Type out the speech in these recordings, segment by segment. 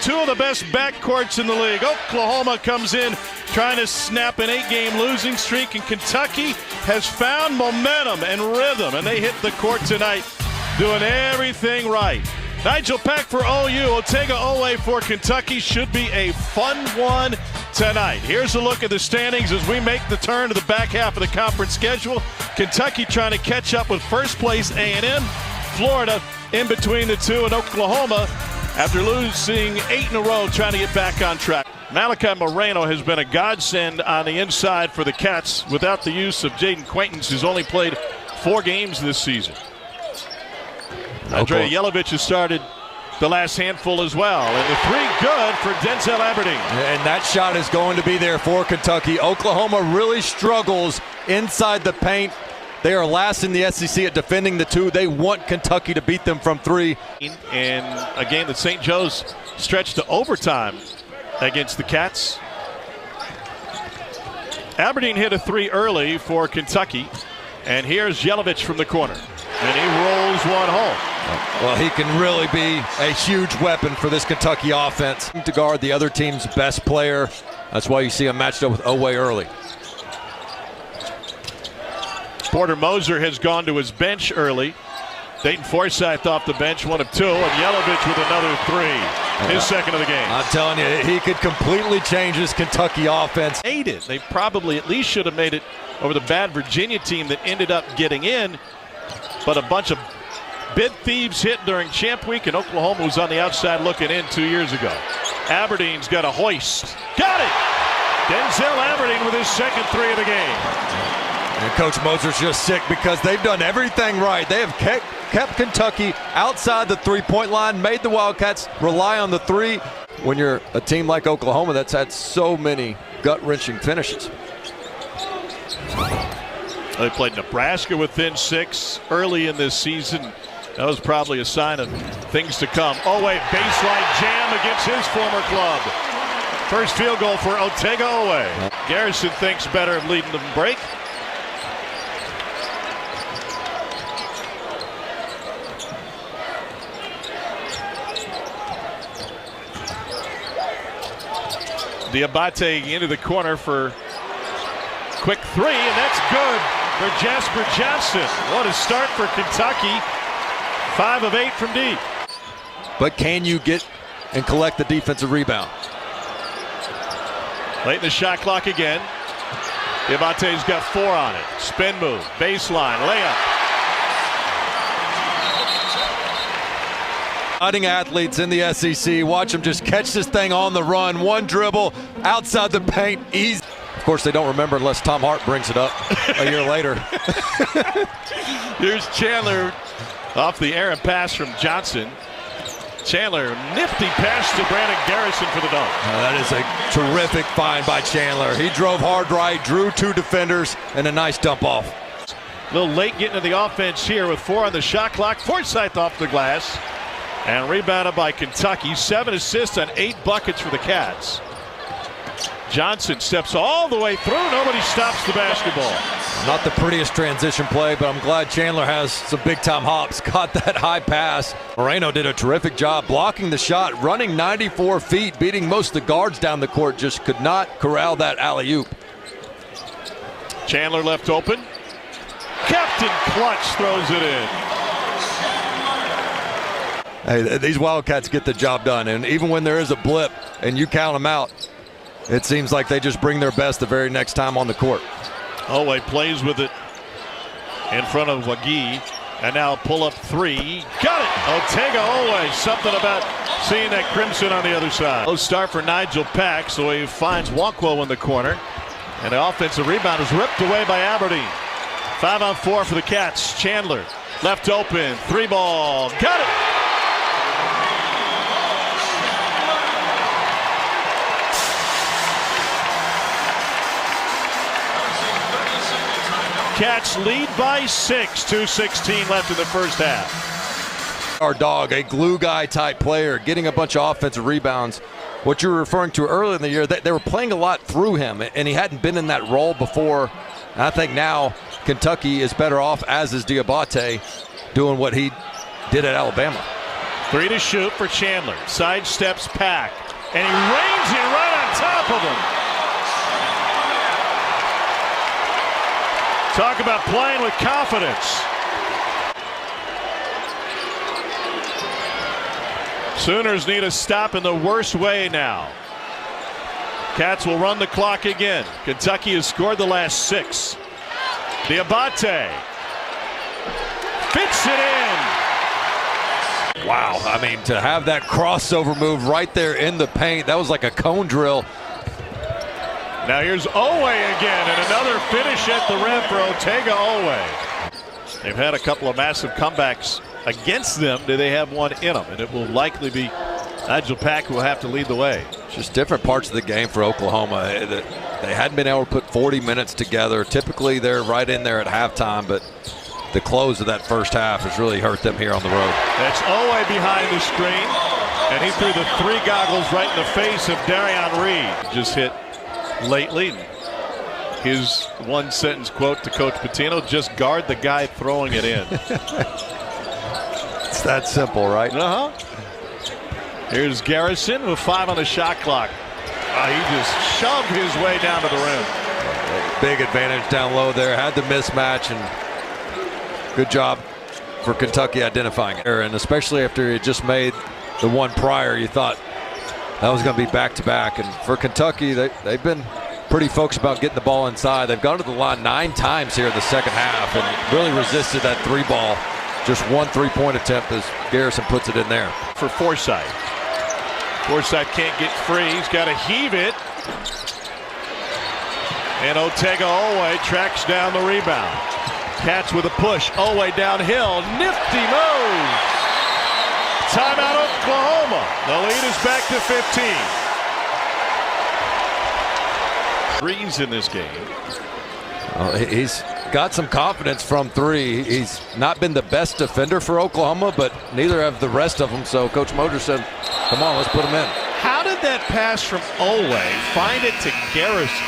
Two of the best backcourts in the league. Oklahoma comes in trying to snap an 8-game losing streak, and Kentucky has found momentum and rhythm, and they hit the court tonight doing everything right. Nigel Pack for OU, Otega Oweh for Kentucky. Should be a fun one tonight. Here's a look at the standings as we make the turn to the back half of the conference schedule. Kentucky trying to catch up with first place A&M. Florida in between the two, and Oklahoma, after losing 8 in a row, trying to get back on track. Malachi Moreno has been a godsend on the inside for the Cats without the use of Jaden Quaintance, who's only played 4 games this season. Andrea Yelovich has started the last handful as well. And the 3 good for Denzel Aberdeen. And that shot is going to be there for Kentucky. Oklahoma really struggles inside the paint. They are last in the SEC at defending the 2. They want Kentucky to beat them from 3. In a game that St. Joe's stretched to overtime against the Cats. Aberdeen hit a 3 early for Kentucky. And here's Yelovich from the corner. And he rolls one home. Well, he can really be a huge weapon for this Kentucky offense. To guard the other team's best player. That's why you see him matched up with Oweh early. Porter Moser has gone to his bench early. Dayton Forsyth off the bench, 1 of 2, and Yelovich with another 3. His second of the game. I'm telling you, he could completely change this Kentucky offense. Made it. They probably at least should have made it over the bad Virginia team that ended up getting in. But a bunch of bid thieves hit during Champ Week, and Oklahoma was on the outside looking in 2 years ago. Aberdeen's got a hoist. Got it! Denzel Aberdeen with his second 3 of the game. And Coach Moser's just sick because they've done everything right. They have kept Kentucky outside the 3-point line, made the Wildcats rely on the 3. When you're a team like Oklahoma that's had so many gut-wrenching finishes. They played Nebraska within 6 early in this season. That was probably a sign of things to come. Oh wait, baseline jam against his former club. First field goal for Otega Oweh. Garrison thinks better of leading the break. Diabate into the corner for quick 3, and that's good for Jasper Johnson. What a start for Kentucky. 5 of 8 from deep. But can you get and collect the defensive rebound? Late in the shot clock again. Diabate's got 4 on it. Spin move, baseline, layup. Fighting athletes in the SEC. Watch them just catch this thing on the run. 1 dribble outside the paint. Easy. Of course, they don't remember unless Tom Hart brings it up a year later. Here's Chandler off the errant pass from Johnson. Chandler, nifty pass to Brandon Garrison for the dunk. That is a terrific find by Chandler. He drove hard right, drew 2 defenders, and a nice dump off. A little late getting to the offense here with 4 on the shot clock. Forsyth off the glass. And rebounded by Kentucky. 7 assists on 8 buckets for the Cats. Johnson steps all the way through. Nobody stops the basketball. Not the prettiest transition play, but I'm glad Chandler has some big-time hops. Caught that high pass. Moreno did a terrific job blocking the shot, running 94 feet, beating most of the guards down the court. Just could not corral that alley-oop. Chandler left open. Captain Clutch throws it in. Hey, these Wildcats get the job done, and even when there is a blip and you count them out, it seems like they just bring their best the very next time on the court. Oweh plays with it in front of Wagee, and now pull-up 3. Got it! Otega Oweh. Something about seeing that crimson on the other side. Low start for Nigel Pack, so he finds Nwankwo in the corner, and the offensive rebound is ripped away by Aberdeen. 5 on 4 for the Cats. Chandler left open, 3 ball. Got it! Cats lead by 6. 2:16 left in the first half. Our dog, a glue guy type player, getting a bunch of offensive rebounds. What you were referring to earlier in the year, they were playing a lot through him, and he hadn't been in that role before. And I think now Kentucky is better off, as is Diabate, doing what he did at Alabama. 3 to shoot for Chandler. Sidesteps Pack, and he rains it right on top of him. Talk about playing with confidence. Sooners need a stop in the worst way now. Cats will run the clock again. Kentucky has scored the last 6. Diabate fits it in. Wow, I mean, to have that crossover move right there in the paint, that was like a cone drill. Now here's Owe again, and another finish at the rim for Otega Owe. They've had a couple of massive comebacks against them. Do they have one in them? And it will likely be Nigel Pack who will have to lead the way. Just different parts of the game for Oklahoma. They hadn't been able to put 40 minutes together. Typically they're right in there at halftime, but the close of that first half has really hurt them here on the road. That's Owe behind the screen, and he threw the 3 goggles right in the face of Darian Reed. Just hit lately. His one-sentence quote to Coach Pitino: just guard the guy throwing it in. It's that simple, right? Uh-huh. Here's Garrison with 5 on the shot clock. He just shoved his way down to the rim. Big advantage down low there. Had the mismatch, and good job for Kentucky identifying it. And especially after he just made the one prior, you thought that was going to be back-to-back. And for Kentucky, they've been pretty focused about getting the ball inside. They've gone to the line 9 times here in the second half and really resisted that 3 ball. Just 1 3-point attempt as Garrison puts it in there. For Forsythe. Forsythe can't get free. He's got to heave it. And Otega Owe tracks down the rebound. Cats with a push. Owe downhill. Nifty move. Timeout Oklahoma. The lead is back to 15. Threes in this game. He's got some confidence from 3. He's not been the best defender for Oklahoma, but neither have the rest of them. So Coach Moser said, come on, let's put him in. How did that pass from Owe find it to Garrison?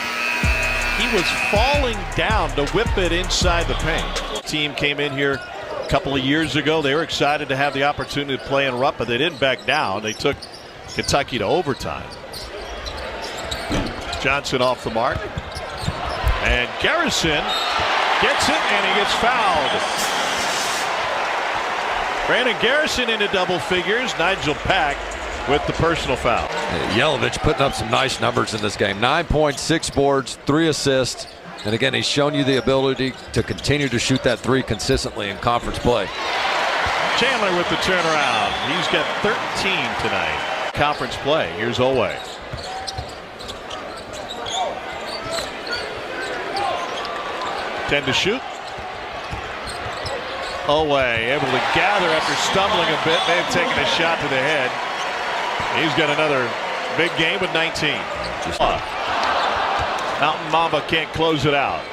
He was falling down to whip it inside the paint. Team came in here a couple of years ago. They were excited to have the opportunity to play in Rupp, but they didn't back down. They took Kentucky to overtime. Johnson off the mark. And Garrison gets it, and he gets fouled. Brandon Garrison into double figures. Nigel Pack with the personal foul. Yelovich putting up some nice numbers in this game. 9 points, 6 boards, 3 assists. And again, he's shown you the ability to continue to shoot that 3 consistently in conference play. Chandler with the turnaround. He's got 13 tonight. Conference play. Here's Owe. To shoot. Owe able to gather after stumbling a bit. May have taken a shot to the head. He's got another big game with 19. Mountain Mamba can't close it out.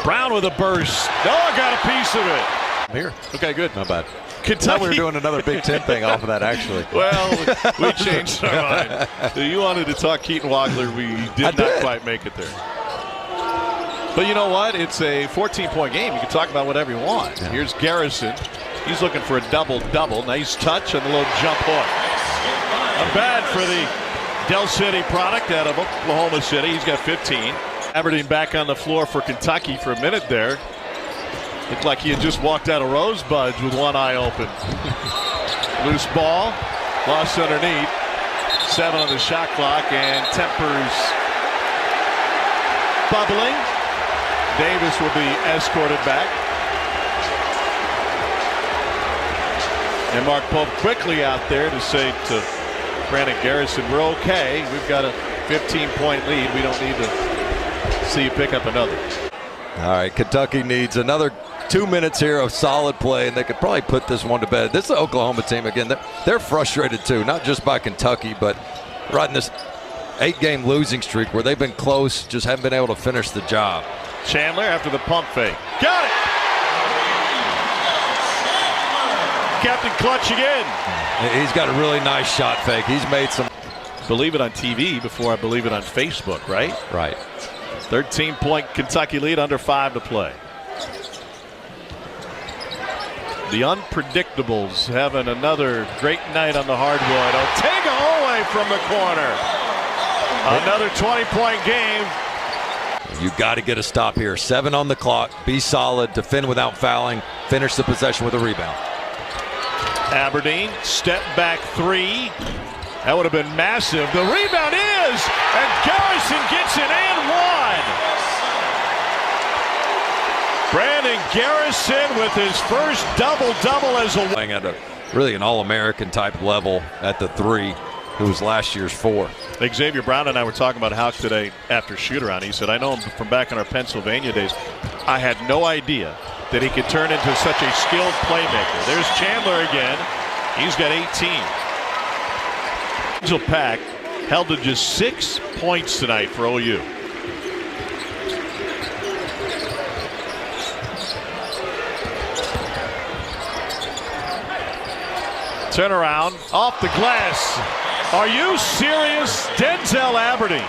Brown with a burst. Oh, got a piece of it. I'm here. Okay, good. Not bad. Kentucky. We were doing another Big Ten thing off of that, actually. Well, we changed our mind. You wanted to talk Keaton Wagler. We did not quite make it there. But you know what? It's a 14-point game. You can talk about whatever you want. Yeah. Here's Garrison. He's looking for a double-double. Nice touch and a little jump hook. Not bad for the Del City product out of Oklahoma City. He's got 15. Aberdeen back on the floor for Kentucky for a minute there. Looked like he had just walked out of Rosebuds with one eye open. Loose ball. Lost underneath. 7 on the shot clock, and tempers bubbling. Davis will be escorted back. And Mark Pope quickly out there to say to Brandon Garrison, we're okay. We've got a 15-point lead. We don't need to see you pick up another. All right, Kentucky needs another 2 minutes here of solid play, and they could probably put this one to bed. This is an Oklahoma team, again, they're frustrated too, not just by Kentucky, but riding this 8-game losing streak where they've been close, just haven't been able to finish the job. Chandler after the pump fake. Got it! Captain Clutch again. He's got a really nice shot fake. He's made some. Believe it on TV before I believe it on Facebook, right? Right. 13-point Kentucky lead, under 5 to play. The Unpredictables having another great night on the hardwood. Otaogahoe from the corner. Another 20-point game. You got to get a stop here. 7 on the clock. Be solid. Defend without fouling. Finish the possession with a rebound. Aberdeen, step back 3. That would have been massive. The rebound is, and Garrison gets it and one. Brandon Garrison with his first double-double as a Playing at really an All-American type level at the 3, who was last year's 4. Xavier Brown and I were talking about Houck today after shoot-around. He said, I know him from back in our Pennsylvania days. I had no idea that he could turn into such a skilled playmaker. There's Chandler again. He's got 18. Angel Pack held to just 6 points tonight for OU. Turnaround off the glass. Are you serious? Denzel Aberdeen.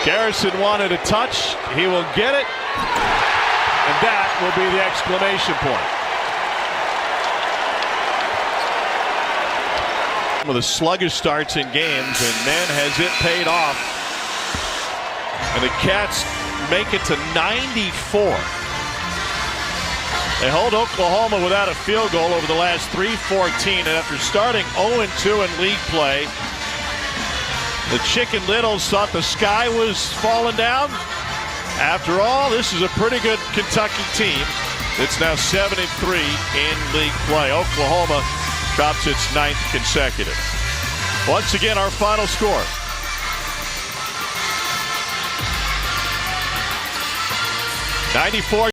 Garrison wanted a touch. He will get it. And that will be the exclamation point. One of the sluggish starts in games, and man, has it paid off. And the Cats make it to 94. They hold Oklahoma without a field goal over the last 3-14, and after starting 0-2 in league play, the Chicken Littles thought the sky was falling down. After all, this is a pretty good Kentucky team. It's now 7-3 in league play. Oklahoma drops its 9th consecutive. Once again, our final score. 94.